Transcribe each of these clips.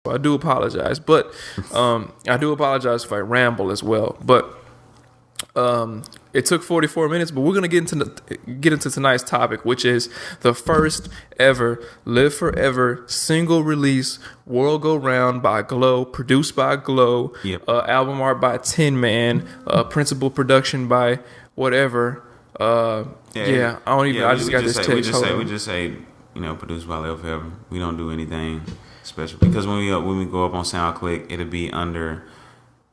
so I do apologize. But I do apologize if I ramble as well. But it took 44 minutes, but we're gonna get into tonight's topic, which is the first ever Live Forever single release World Go Round by Glow, produced by Glow, album art by Tin Man, principal production by whatever. I don't even. I just got this text. We just say, produced by Live Forever. We don't do anything special because when we go up on SoundClick, it'll be under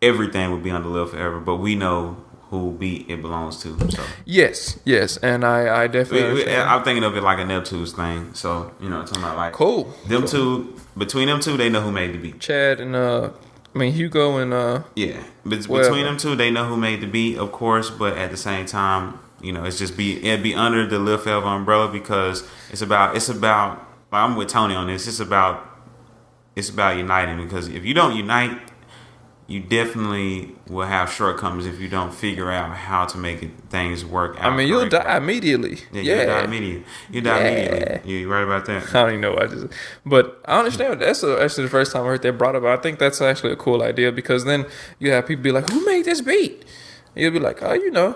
everything will be under Live Forever, but we know who beat it belongs to. So yes, and I definitely. I'm thinking of it like a Neptune's thing. So talking about like cool. Two between them two, they know who made the beat. Chad and Hugo and between them two, they know who made the beat, of course. But at the same time, it'd be under the Live Forever umbrella because it's about. Like, I'm with Tony on this. It's about uniting because if you don't unite, you definitely will have shortcomings if you don't figure out how to make things work out. You'll die immediately. Yeah, you'll die immediately. Yeah, you're right about that. I don't even know. But I understand. That's actually the first time I heard that brought up. I think that's actually a cool idea because then you have people be like, "Who made this beat?" And you'll be like, "Oh,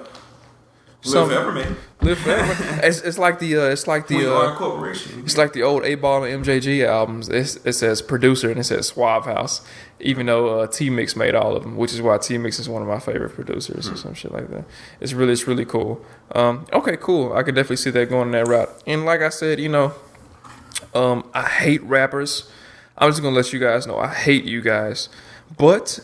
Live Forever, man. Live Forever." It's like the corporation. It's like the old 8Ball and MJG albums. It says producer and it says Suave House, even though T-Mix made all of them, which is why T-Mix is one of my favorite producers or some shit like that. It's really cool. Okay, cool. I could definitely see that going that route. And like I said, I hate rappers. I'm just gonna let you guys know I hate you guys. But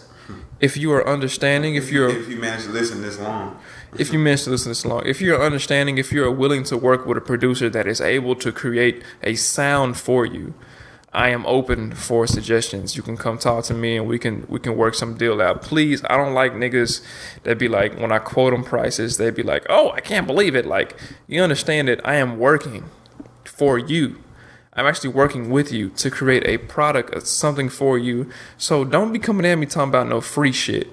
if you are understanding, if you manage to listen this long. If you manage to listen this long, if you're understanding, if you're willing to work with a producer that is able to create a sound for you, I am open for suggestions. You can come talk to me and we can work some deal out. Please, I don't like niggas that be like, when I quote them prices, they be like, "Oh, I can't believe it." Like, you understand it. I am working for you. I'm actually working with you to create a product, something for you. So don't be coming at me talking about no free shit.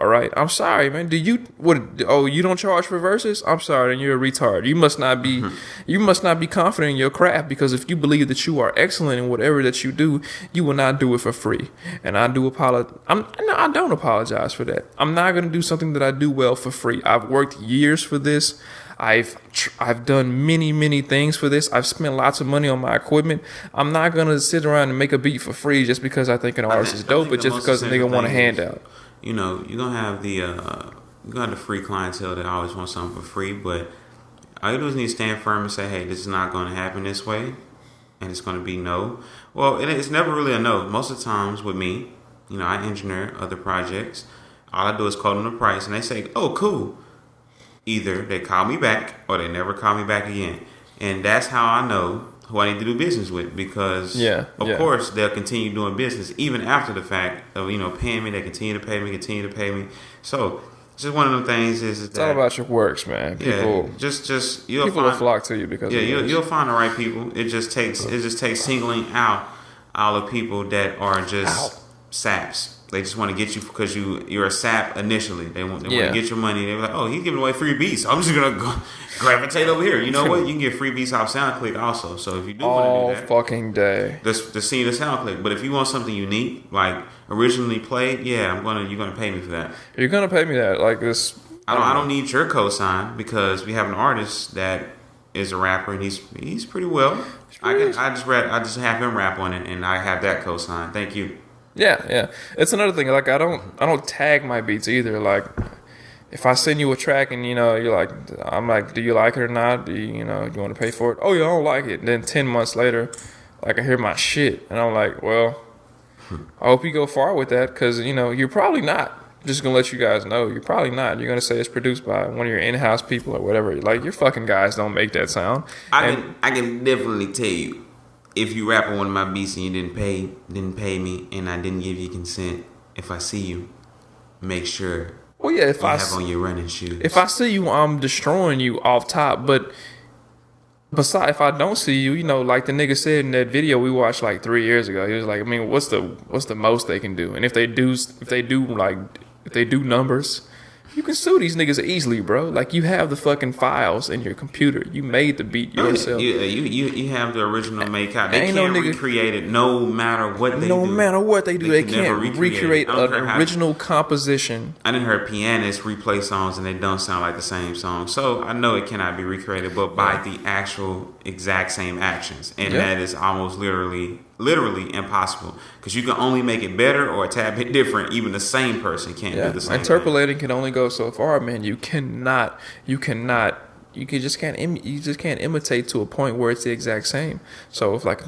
All right, I'm sorry, man. You don't charge for verses? I'm sorry, then you're a retard. You must not be confident in your craft because if you believe that you are excellent in whatever that you do, you will not do it for free. And I do apologize. I don't apologize for that. I'm not gonna do something that I do well for free. I've worked years for this. I've done many things for this. I've spent lots of money on my equipment. I'm not gonna sit around and make a beat for free just because I think an artist is dope, but just because a nigga want a handout. You're gonna have the free clientele that always wants something for free, but all you do is need to stand firm and say, "Hey, this is not going to happen this way," and it's going to be no. Well, it's never really a no. Most of the times with me, I engineer other projects. All I do is quote them the price, and they say, "Oh, cool." Either they call me back or they never call me back again, and that's how I know who I need to do business with because, of course, they'll continue doing business even after the fact of paying me. They continue to pay me. So it's just one of them things. It's all about your works, man. People, people will flock to you because you'll find the right people. It just takes singling out all the people that are just saps. They just want to get you because you're a sap initially. They want to get your money. They're like, "Oh, he's giving away free beats. I'm just gonna go gravitate over here." You know what? You can get free beats off SoundClick also. So if you do want to do that, all fucking day, the scene of SoundClick. But if you want something unique, like originally played, you're gonna pay me for that. You're gonna pay me that, like this. I don't need your cosign because we have an artist that is a rapper and he's pretty well. I just have him rap on it and I have that cosign. Thank you. Yeah. It's another thing. Like I don't tag my beats either. Like if I send you a track and you're like, I'm like, do you like it or not? Do you want to pay for it? Oh yeah, I don't like it. And then 10 months later, like I hear my shit and I'm like, well, I hope you go far with that because you're probably not. Just gonna let you guys know, you're probably not. You're gonna say it's produced by one of your in-house people or whatever. Like your fucking guys don't make that sound. I can definitely tell you. If you rap on one of my beats and you didn't pay me, and I didn't give you consent, if I see you, make sure. Well, yeah, if you have on your running shoes. If I see you, I'm destroying you off top. But besides, if I don't see you, like the nigga said in that video we watched like 3 years ago, he was like, what's the most they can do? And if they do numbers, You can sue these niggas easily, bro. Like, you have the fucking files in your computer. You made the beat yourself. You have the original make out. They Ain't can't no nigga, recreate it no matter what they do. no matter what they do, they can never can't recreate an original composition. I didn't hear pianists replay songs and they don't sound like the same song. So I know it cannot be recreated, but by the actual exact same actions. And that is almost literally impossible. Because you can only make it better or a tad bit different. Even the same person can't do the same Interpolating thing. Can only go so far, man. You just can't imitate to a point where it's the exact same. So if, like,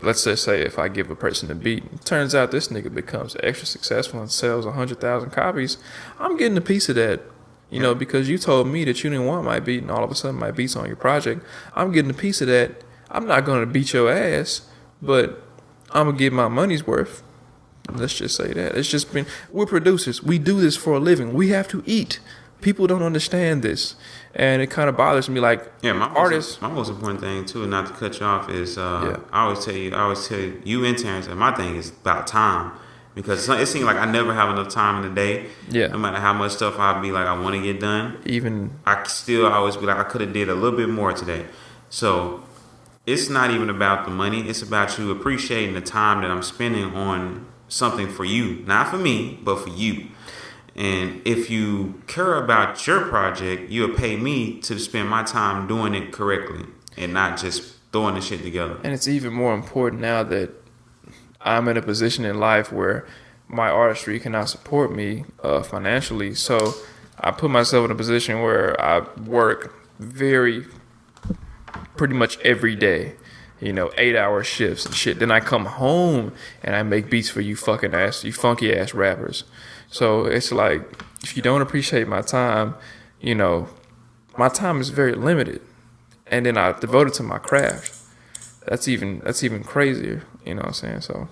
let's just say if I give a person a beat, it turns out this nigga becomes extra successful and sells 100,000 copies, I'm getting a piece of that. You know, because you told me that you didn't want my beat, and all of a sudden my beat's on your project. I'm getting a piece of that. I'm not going to beat your ass, but I'm going to get my money's worth. Let's just say that. It's just been, we're producers. We do this for a living. We have to eat. People don't understand this. And it kind of bothers me. Like, artists. My most important thing, too, not to cut you off, is I always tell you interns that my thing is about time. Because it seems like I never have enough time in the day. Yeah. No matter how much stuff I be like, I want to get done. I still always be like, I could have did a little bit more today. So it's not even about the money. It's about you appreciating the time that I'm spending on something for you. Not for me, but for you. And if you care about your project, you'll pay me to spend my time doing it correctly and not just throwing the shit together. And it's even more important now that I'm in a position in life where my artistry cannot support me financially. So I put myself in a position where I work pretty much every day, 8-hour shifts and shit. Then I come home and I make beats for you funky ass rappers. So it's like, if you don't appreciate my time, my time is very limited. And then I devote it to my craft. That's even crazier, you know what I'm saying? So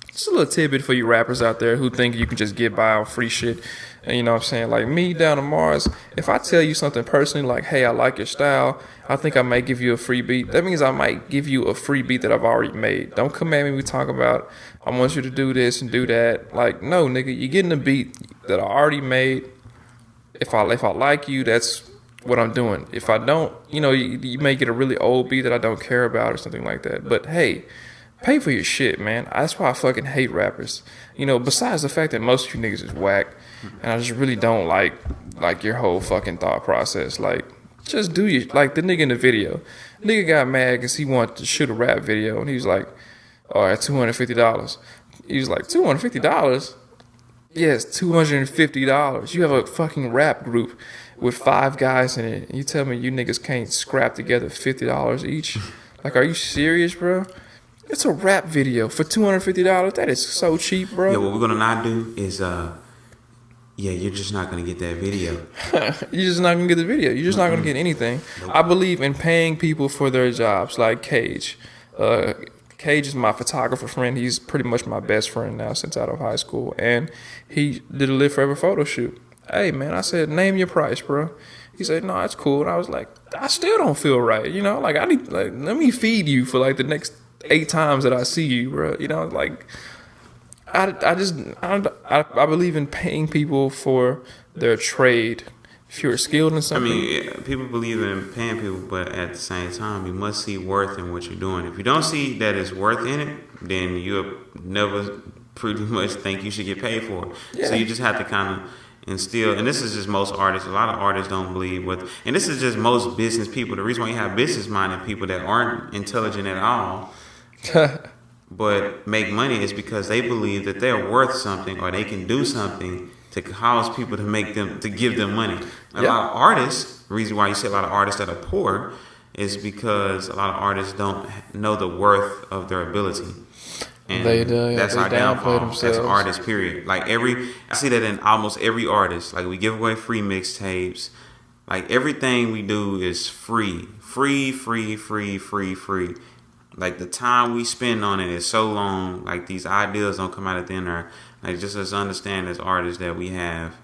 just a little tidbit for you rappers out there who think you can just get by on free shit. And you know what I'm saying? Like me down to Mars, if I tell you something personally like, hey, I like your style, I think I might give you a free beat. That means I might give you a free beat that I've already made. Don't come at me, we talk about, I want you to do this and do that. Like, no, nigga, you're getting a beat that I already made. If I like you, that's what I'm doing. If I don't, you may get a really old beat that I don't care about or something like that. But hey, pay for your shit, man. That's why I fucking hate rappers. Besides the fact that most of you niggas is whack, and I just really don't like your whole fucking thought process. Like, just do your, like the nigga in the video. Nigga got mad because he wanted to shoot a rap video, and he was like, all right, $250. He was like, $250? Yes, $250. You have a fucking rap group with 5 guys in it, and you tell me you niggas can't scrap together $50 each? Like, are you serious, bro? It's a rap video for $250. That is so cheap, bro. Yeah, what we're gonna not do is, you're just not gonna get that video. You're just not gonna get the video. You're just not gonna get anything. Nope. I believe in paying people for their jobs, like Cage. Cage is my photographer friend. He's pretty much my best friend now since out of high school, and he did a Live Forever photo shoot. Hey, man, I said, name your price, bro. He said, no, that's cool. And I was like, I still don't feel right. Like, I need, like, let me feed you for like the next 8 times that I see you, bro. Like, I believe in paying people for their trade. If you're skilled in something, people believe in paying people, but at the same time, you must see worth in what you're doing. If you don't see that it's worth in it, then you'll never pretty much think you should get paid for it. Yeah. So you just have to kind of instill, and this is just most artists. A lot of artists don't believe with, and this is just most business people. The reason why you have business-minded people that aren't intelligent at all, but make money, is because they believe that they're worth something or they can do something to cause people to give them money. A lot of artists, the reason why you see a lot of artists that are poor is because a lot of artists don't know the worth of their ability. And that's our downfall. That's artists, period. Like I see that in almost every artist. Like, we give away free mixtapes. Like, everything we do is free. Free. Like, the time we spend on it is so long. Like, these ideas don't come out of thin air. Like, just as understand as artists that we have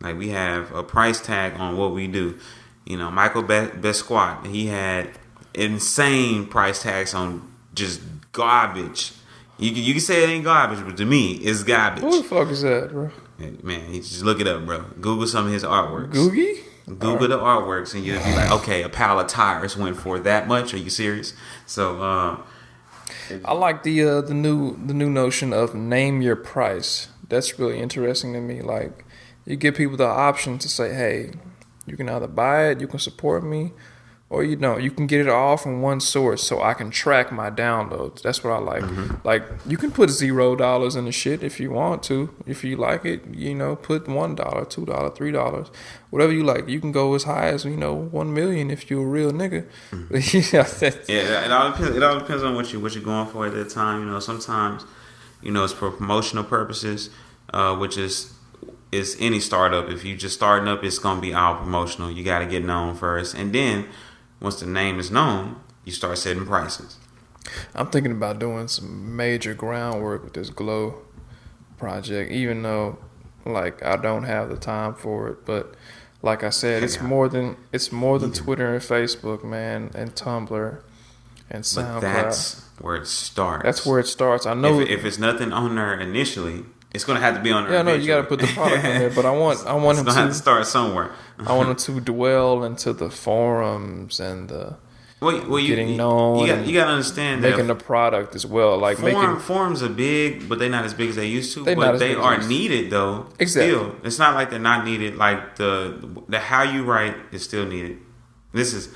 a price tag on what we do. Michael Besquat, he had insane price tags on just garbage. You can say it ain't garbage, but to me, it's garbage. Who the fuck is that, bro? Man, you just look it up, bro. Google some of his artworks. Googie? Google the artworks, and you'll be like, okay, a pile of tires went for that much. Are you serious? So, I like the new notion of name your price. That's really interesting to me. Like, you give people the option to say, hey, you can either buy it, you can support me, or you don't. You can get it all from one source, so I can track my downloads. That's what I like. Mm-hmm. Like, you can put $0 in the shit if you want to. If you like it, put $1, $2, $3, whatever you like. You can go as high as 1 million if you're a real nigga. Mm-hmm. Yeah, it all depends on what you're going for at that time. Sometimes, it's for promotional purposes, which is any startup. If you just starting up, it's gonna be all promotional. You got to get known first, and then once the name is known, you start setting prices. I'm thinking about doing some major groundwork with this Glow project, even though, like, I don't have the time for it. But like I said, it's more than Twitter and Facebook, man, and Tumblr and SoundCloud. But that's where it starts. That's where it starts. I know if it's nothing on there initially, it's gonna have to be on there. Yeah, no, you got to put the product on there. But I want him to have to start somewhere. I want him to dwell into the forums and the getting known. You got to understand making that the product as well. Like forums are big, but they're not as big as they used to. They are needed though. Exactly. Still, it's not like they're not needed. Like the how you write is still needed. This is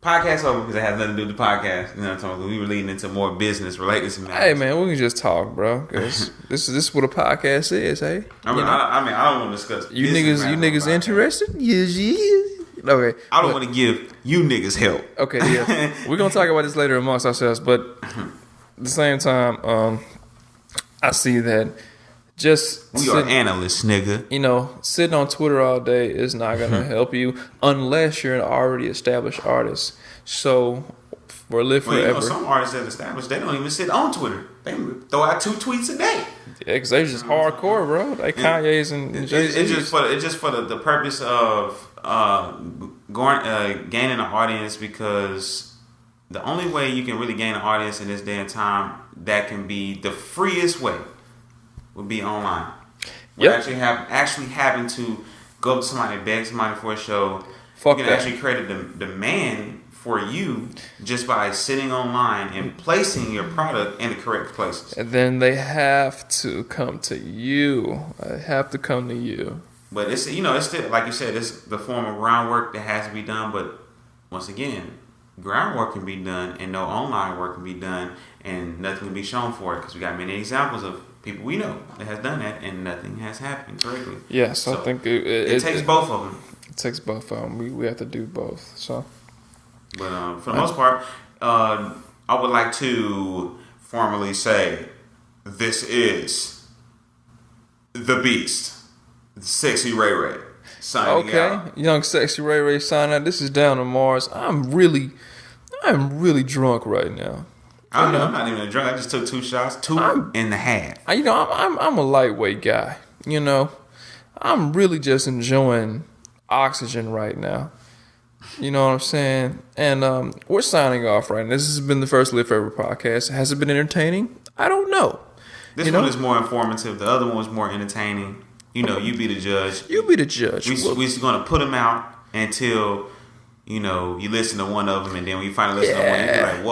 podcast over because it has nothing to do with the podcast. You know what I'm talking about? We were leading into more business related to matters. Hey man, we can just talk, bro. Cause this is what a podcast is. Hey, I don't want to discuss. You niggas interested? Yes. Okay. I don't want to give you niggas help. Okay, yeah. We're gonna talk about this later amongst ourselves, but at the same time, I see that we are analysts, nigga. Sitting on Twitter all day is not gonna help you unless you're an already established artist. So for Live Forever, some artists that established, they don't even sit on Twitter. They throw out 2 tweets a day. Yeah, because they just hardcore, bro. Like Kanye's and Jay-Z's. It's just for the purpose of gaining an audience, because the only way you can really gain an audience in this day and time that can be the freest way would be online. Yep. Actually having to go up to somebody and beg somebody for a show. Fuck you can that. actually create a demand for you just by sitting online and placing your product in the correct places. And then they have to come to you. I have to come to you. But it's still, like you said, it's the form of groundwork that has to be done. But once again, groundwork can be done and no online work can be done, and nothing will be shown for it, because we got many examples of people we know that has done that and nothing has happened correctly. Yes, so I think it takes both of them. It takes both of them. We have to do both. So, but for the most part, I would like to formally say this is the Beast. Sexy Ray Ray signing out. Young Sexy Ray Ray signing out. This is Down to Mars. I'm really drunk right now. I'm not even drunk. I just took 2 shots, 2.5. I'm a lightweight guy. I'm really just enjoying oxygen right now. You know what I'm saying? And we're signing off right now. This has been the first Live Forever podcast. Has it been entertaining? I don't know. This one is more informative. The other one was more entertaining. You be the judge. You be the judge. We're just going to put them out until, you listen to one of them, and then when you finally listen to one, you're like,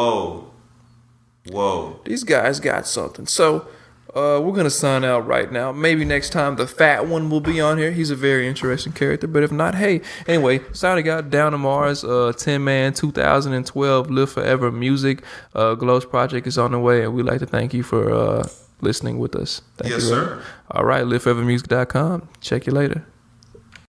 whoa. These guys got something. So we're going to sign out right now. Maybe next time the fat one will be on here. He's a very interesting character. But if not, hey. Anyway, signing out, Down to Mars, 10-man, 2012, Live Forever music. Glow's project is on the way, and we'd like to thank you for listening with us. Thank you, sir. All right, liveforevermusic.com. Check you later.